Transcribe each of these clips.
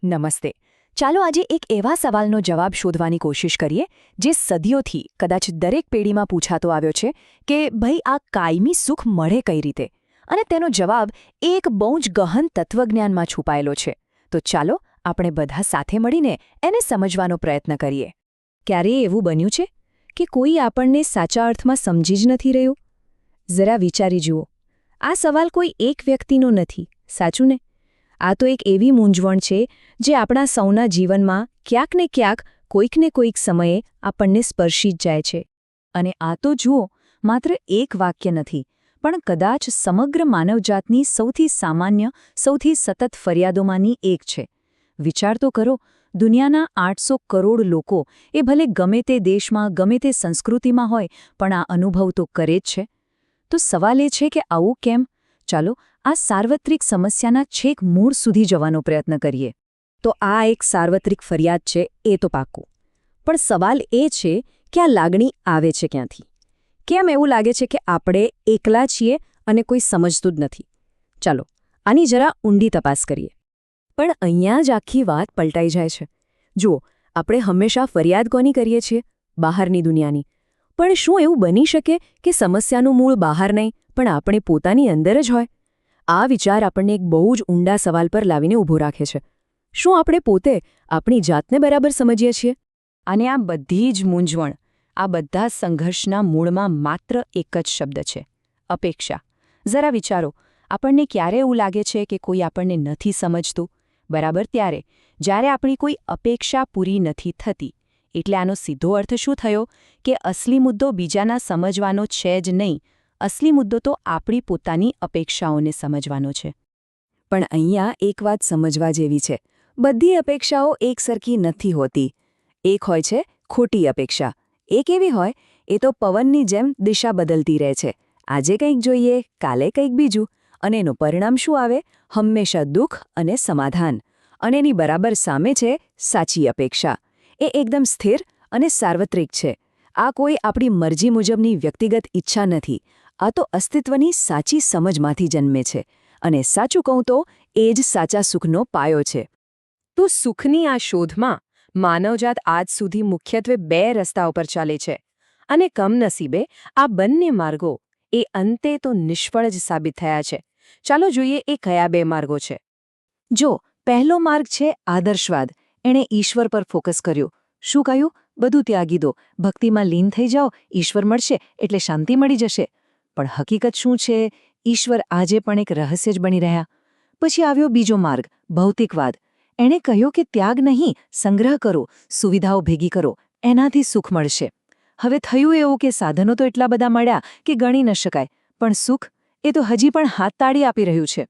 નમસ્તે. ચાલો આજે એક એવા સવાલનો જવાબ શોધવાની કોશિશ કરીએ જે સદીઓથી કદાચ દરેક પેઢીમાં પૂછાતો આવ્યો છે કે ભાઈ આ કાયમી સુખ મળે કઈ રીતે, અને તેનો જવાબ એક બહુ જ ગહન તત્વજ્ઞાનમાં છુપાયેલો છે. તો ચાલો આપણે બધા સાથે મળીને એને સમજવાનો પ્રયત્ન કરીએ. ક્યારેય એવું બન્યું છે કે કોઈ આપણને સાચા અર્થમાં સમજી જ નથી રહ્યું? જરા વિચારી જુઓ. આ સવાલ કોઈ એક વ્યક્તિનો નથી, સાચું ને? આ તો એક એવી મૂંઝવણ છે જે આપણા સૌના જીવનમાં ક્યાંક ને ક્યાંક કોઈક ને કોઈક સમયે આપણને સ્પર્શી જ જાય છે. અને આ તો જુઓ, માત્ર એક વાક્ય નથી, પણ કદાચ સમગ્ર માનવજાતની સૌથી સામાન્ય, સૌથી સતત ફરિયાદોમાંની એક છે. વિચાર તો કરો, દુનિયાના 800 કરોડ લોકો એ ભલે ગમે તે દેશમાં, ગમે તે સંસ્કૃતિમાં હોય, પણ આ અનુભવ તો કરે જ છે. તો સવાલ એ છે કે આવું કેમ? ચાલો આ સાર્વત્રિક સમસ્યાના છેક મૂળ સુધી જવાનો પ્રયત્ન કરીએ. તો આ એક સાર્વત્રિક ફરિયાદ છે, એ તો પાક્કું. પણ સવાલ એ છે કે આ લાગણી આવે છે ક્યાંથી? કેમ એવું લાગે છે કે આપણે એકલા છીએ અને કોઈ સમજતું જ નથી? ચાલો આની જરા ઊંડી તપાસ કરીએ. પણ અહીંયા જ આખી વાત પલટાઈ જાય છે. જુઓ, આપણે હંમેશા ફરિયાદ કોની કરીએ છીએ? બહારની દુનિયાની. પણ શું એવું બની શકે કે સમસ્યાનું મૂળ બહાર નહીં, પણ આપણે પોતાની અંદર જ હોય? આ વિચાર આપણને એક બહુ જ ઊંડા સવાલ પર લાવીને ઊભો રાખે છે. શું આપણે પોતે આપણી જાતને બરાબર સમજીએ છીએ? અને આ બધી જ મૂંઝવણ, આ બધા સંઘર્ષના મૂળમાં માત્ર એક જ શબ્દ છે: અપેક્ષા. જરા વિચારો, આપણને ક્યારે એવું લાગે છે કે કોઈ આપણને નથી સમજતું? બરાબર ત્યારે, જ્યારે આપણી કોઈ અપેક્ષા પૂરી નથી થતી. એટલે આનો સીધો અર્થ શું થયો? કે અસલી મુદ્દો બીજાના સમજવાનો છે જ નહીં, અસલી મુદ્દો તો આપણી પોતાની અપેક્ષાઓને સમજવાનો છે. પણ અહીંયા એક વાત સમજવા જેવી છે: બધી અપેક્ષાઓ એકસરખી નથી હોતી. એક હોય છે ખોટી અપેક્ષા. એ કેવી હોય? એ તો પવનની જેમ દિશા બદલતી રહે છે. આજે કંઈક જોઈએ, કાલે કંઈક બીજું, અને એનું પરિણામ શું આવે? હંમેશા દુઃખ અને સમાધાન. અને એની બરાબર સામે છે સાચી અપેક્ષા. એ એકદમ સ્થિર અને સાર્વત્રિક છે. આ કોઈ આપણી મરજી મુજબની વ્યક્તિગત ઈચ્છા નથી. આ તો અસ્તિત્વની સાચી સમજમાંથી જન્મે છે. અને સાચું કહું તો એ જ સાચા સુખનો પાયો છે. તો સુખની આ શોધમાં માનવજાત આજ સુધી મુખ્યત્વે 2 રસ્તાઓ પર ચાલે છે. અને કમનસીબે આ બંને માર્ગો એ અંતે તો નિષ્ફળ જ સાબિત થયા છે. ચાલો જોઈએ એ કયા 2 માર્ગો છે. જો પહેલો માર્ગ છે આદર્શવાદ. એણે ઈશ્વર પર ફોકસ કર્યું. શું કહ્યું? બધું ત્યાગી દો, ભક્તિમાં લીન થઈ જાઓ, ઈશ્વર મળશે એટલે શાંતિ મળી જશે. પણ હકીકત શું છે? ઈશ્વર આજે પણ એક રહસ્ય જ બની રહ્યા. પછી આવ્યો બીજો માર્ગ, ભૌતિકવાદ. એણે કહ્યું કે ત્યાગ નહીં, સંગ્રહ કરો, સુવિધાઓ ભેગી કરો, એનાથી સુખ મળશે. હવે થયું એવું કે સાધનો તો એટલા બધા મળ્યા કે ગણી ન શકાય, પણ સુખ એ તો હજી પણ હાથતાળી આપી રહ્યું છે.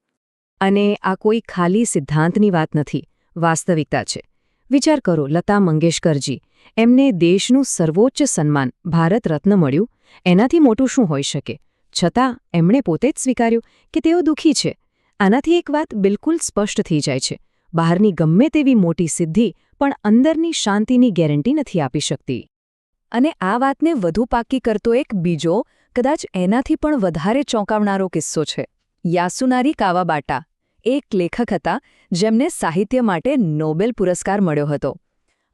અને આ કોઈ ખાલી સિદ્ધાંતની વાત નથી, વાસ્તવિકતા છે. વિચાર કરો, લતા મંગેશકરજી, એમને દેશનું સર્વોચ્ચ સન્માન ભારત રત્ન મળ્યું. એનાથી મોટું શું હોઈ શકે? છતાં એમણે પોતે જ સ્વીકાર્યું કે તેઓ દુઃખી છે. આનાથી એક વાત બિલકુલ સ્પષ્ટ થઈ જાય છે: બહારની ગમે તેવી મોટી સિદ્ધિ પણ અંદરની શાંતિની ગેરંટી નથી આપી શકતી. અને આ વાતને વધુ પાક્કી કરતો એક બીજો, કદાચ એનાથી પણ વધારે ચોંકાવનારો કિસ્સો છે. યાસુનારી કાવાબાટા એક લેખક હતા જેમને સાહિત્ય માટે નોબેલ પુરસ્કાર મળ્યો હતો.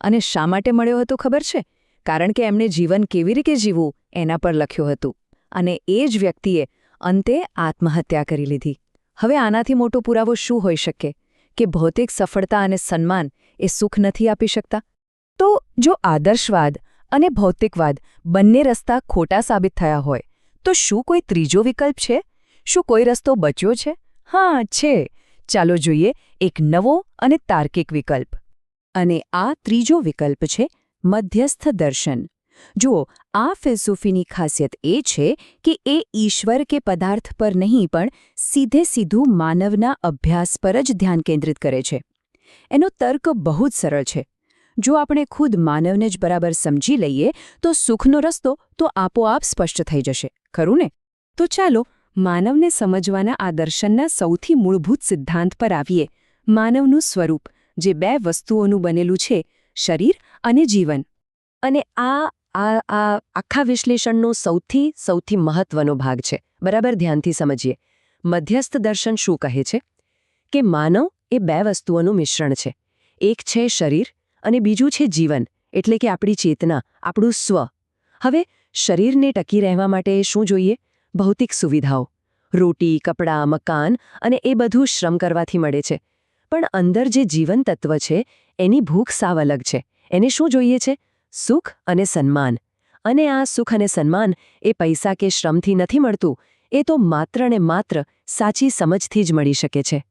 અને શા માટે મળ્યો હતો ખબર છે? કારણ કે એમણે જીવન કેવી રીતે જીવવું એના પર લખ્યું હતું. અને એ જ વ્યક્તિએ અંતે આત્મહત્યા કરી લીધી. હવે આનાથી મોટો પુરાવો શું હોઈ શકે કે ભૌતિક સફળતા અને સન્માન એ સુખ નથી આપી શકતા? તો જો આદર્શવાદ અને ભૌતિકવાદ બંને રસ્તા ખોટા સાબિત થયા હોય, તો શું કોઈ ત્રીજો વિકલ્પ છે? શું કોઈ રસ્તો બચ્યો છે? હા, છે. ચાલો જોઈએ એક નવો અને તાર્કિક વિકલ્પ. અને આ ત્રીજો વિકલ્પ છે મધ્યસ્થ દર્શન. જુઓ, આ ફિલસૂફીની ખાસિયત એ છે કે એ ઈશ્વર કે પદાર્થ પર નહીં, પણ સીધું માનવના અભ્યાસ પર જ ધ્યાન કેન્દ્રિત કરે છે. એનો તર્ક બહુ જ સરળ છે. જો આપણે ખુદ માનવને જ બરાબર સમજી લઈએ તો સુખનો રસ્તો તો આપોઆપ સ્પષ્ટ થઈ જશે, ખરું ને? તો ચાલો માનવને સમજવાના આ દર્શનના સૌથી મૂળભૂત સિદ્ધાંત પર આવીએ: માનવનું સ્વરૂપ, જે 2 વસ્તુઓનું બનેલું છે, શરીર અને જીવન. અને આ આખા વિશ્લેષણનો સૌથી મહત્વનો ભાગ છે. બરાબર ધ્યાનથી સમજીએ. મધ્યસ્થ દર્શન શું કહે છે? કે માનવ એ 2 વસ્તુઓનું મિશ્રણ છે. એક છે શરીર અને બીજું છે જીવન, એટલે કે આપણી ચેતના, આપણું સ્વ. હવે શરીરને ટકી રહેવા માટે શું જોઈએ? ભૌતિક સુવિધાઓ. રોટી, કપડાં, મકાન અને એ બધું શ્રમ કરવાથી મળે છે. પણ અંદર જે જીવન તત્વ છે એની ભૂખ સાવ અલગ છે. એને શું જોઈએ છે? સુખ અને સન્માન. અને આ સુખ અને સન્માન એ પૈસા કે શ્રમથી નથી મળતું, એ તો માત્ર ને માત્ર સાચી સમજથી જ મળી શકે છે.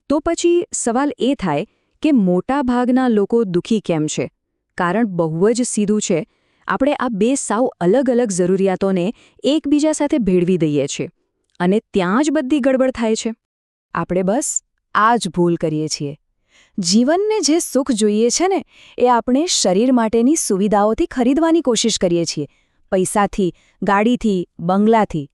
તો પછી સવાલ એ થાય કે મોટા ભાગના લોકો દુઃખી કેમ છે? કારણ બહુ જ સીધું છે. આપણે આ બે સાવ અલગ અલગ જરૂરિયાતોને એકબીજા સાથે ભેળવી દઈએ છીએ અને ત્યાં જ બધી ગડબડ થાય છે. આપણે બસ આ જ ભૂલ કરીએ છીએ. જીવનને જે સુખ જોઈએ છે ને, એ આપણે શરીર માટેની સુવિધાઓથી ખરીદવાની કોશિશ કરીએ છીએ. પૈસાથી, ગાડીથી, બંગલાથી.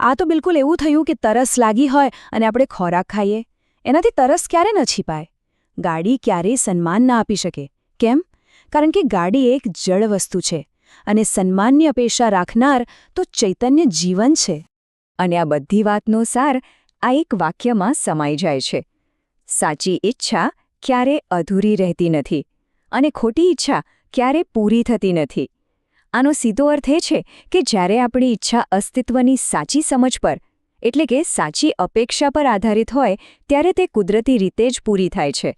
આ તો બિલકુલ એવું થયું કે તરસ લાગી હોય અને આપણે ખોરાક ખાઈએ. એનાથી તરસ ક્યારે ન છીપાય. ગાડી ક્યારેય સન્માન ના આપી શકે. કેમ? કારણ કે ગાડી એક જળ વસ્તુ છે અને સન્માનની અપેક્ષા રાખનાર તો ચૈતન્ય જીવન છે. અને આ બધી વાતનો સાર આ એક વાક્યમાં સમાઈ જાય છે. સાચી ઈચ્છા ક્યારે અધૂરી રહેતી નથી અને ખોટી ઈચ્છા ક્યારે પૂરી થતી નથી. આનો સીધો અર્થ એ છે કે જ્યારે આપણી ઈચ્છા અસ્તિત્વની સાચી સમજ પર, એટલે કે સાચી અપેક્ષા પર આધારિત હોય ત્યારે તે કુદરતી રીતે જ પૂરી થાય છે.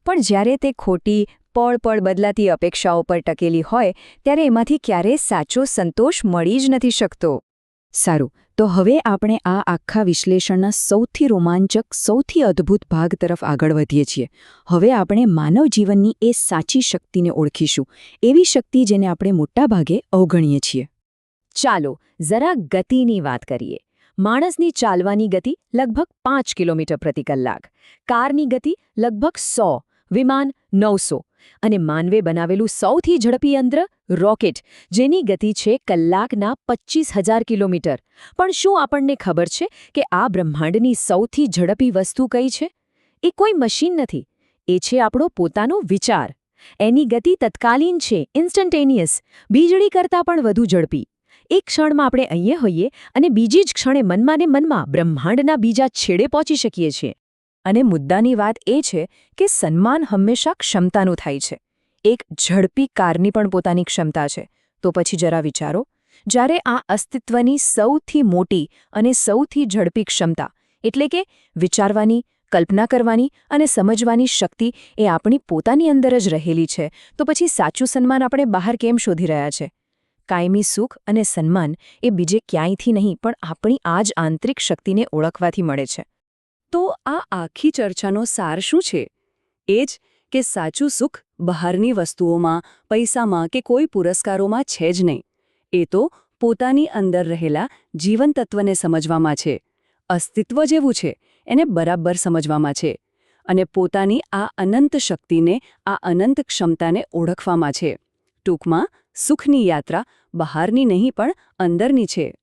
પણ જ્યારે તે ખોટી, પળ બદલાતી અપેક્ષાઓ પર ટકેલી હોય ત્યારે એમાંથી ક્યારેય સાચો સંતોષ મળી જ નથી શકતો. સારું, તો હવે આપણે આ આખા વિશ્લેષણના સૌથી રોમાંચક, સૌથી અદ્ભુત ભાગ તરફ આગળ વધીએ છીએ. હવે આપણે માનવ જીવનની એ સાચી શક્તિને ઓળખીશું, એવી શક્તિ જેને આપણે મોટાભાગે અવગણીએ છીએ. ચાલો જરા ગતિની વાત કરીએ. માણસની ચાલવાની ગતિ લગભગ 5 કિલોમીટર પ્રતિ કલાક, કારની ગતિ લગભગ 100, વિમાન 900 અને માનવે બનાવેલું સૌથી ઝડપી યંત્ર રોકેટ, જેની ગતિ છે કલાકના 25,000 કિલોમીટર. પણ શું આપણને ખબર છે કે આ બ્રહ્માંડની સૌથી ઝડપી વસ્તુ કઈ છે? એ કોઈ મશીન નથી. એ છે આપણો પોતાનો વિચાર. એની ગતિ તત્કાલીન છે, ઇન્સ્ટન્ટેનિયસ, વીજળી કરતાં પણ વધુ ઝડપી. એક ક્ષણમાં આપણે અહીંયા હોઈએ અને બીજી જ ક્ષણે મનમાં ને મનમાં બ્રહ્માંડના બીજા છેડે પહોંચી શકીએ છીએ. અને મુદ્દાની વાત એ છે કે સન્માન હંમેશા ક્ષમતાનું થાય છે. એક ઝડપી કારની પણ પોતાની ક્ષમતા છે. તો પછી જરા વિચારો, જ્યારે આ અસ્તિત્વની સૌથી મોટી અને સૌથી ઝડપી ક્ષમતા, એટલે કે વિચારવાની, કલ્પના કરવાની અને સમજવાની શક્તિ એ આપણી પોતાની અંદર જ રહેલી છે, તો પછી સાચું સન્માન આપણે બહાર કેમ શોધી રહ્યા છે? કાયમી સુખ અને સન્માન એ બીજે ક્યાંયથી નહીં પણ આપણી આ જ આંતરિક શક્તિને ઓળખવાથી મળે છે. તો આ આખી ચર્ચાનો સાર શું છે? એ જ કે સાચું સુખ બહારની વસ્તુઓમાં, પૈસામાં કે કોઈ પુરસ્કારોમાં છે જ નહીં. એ તો પોતાની અંદર રહેલા જીવન તત્વને સમજવામાં છે. અસ્તિત્વ જેવું છે એને બરાબર સમજવામાં છે. અને પોતાની આ અનંત શક્તિને, આ અનંત ક્ષમતાને ઓળખવામાં છે. ટૂંકમાં સુખની યાત્રા બહારની નહીં પણ અંદરની છે.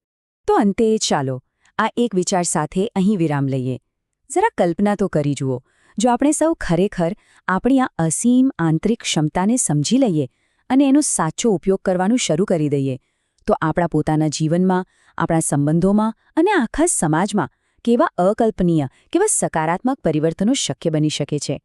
તો અંતે ચાલો આ એક વિચાર સાથે અહીં વિરામ લઈએ. જરા કલ્પના તો કરી જુઓ, જો આપણે સૌ ખરેખર આપણી આ અસીમ આંતરિક ક્ષમતાને સમજી લઈએ અને એનો સાચો ઉપયોગ કરવાનું શરૂ કરી દઈએ, તો આપણા પોતાના જીવનમાં, આપણા સંબંધોમાં અને આખા સમાજમાં કેવા અકલ્પનીય, કેવા સકારાત્મક પરિવર્તનો શક્ય બની શકે છે.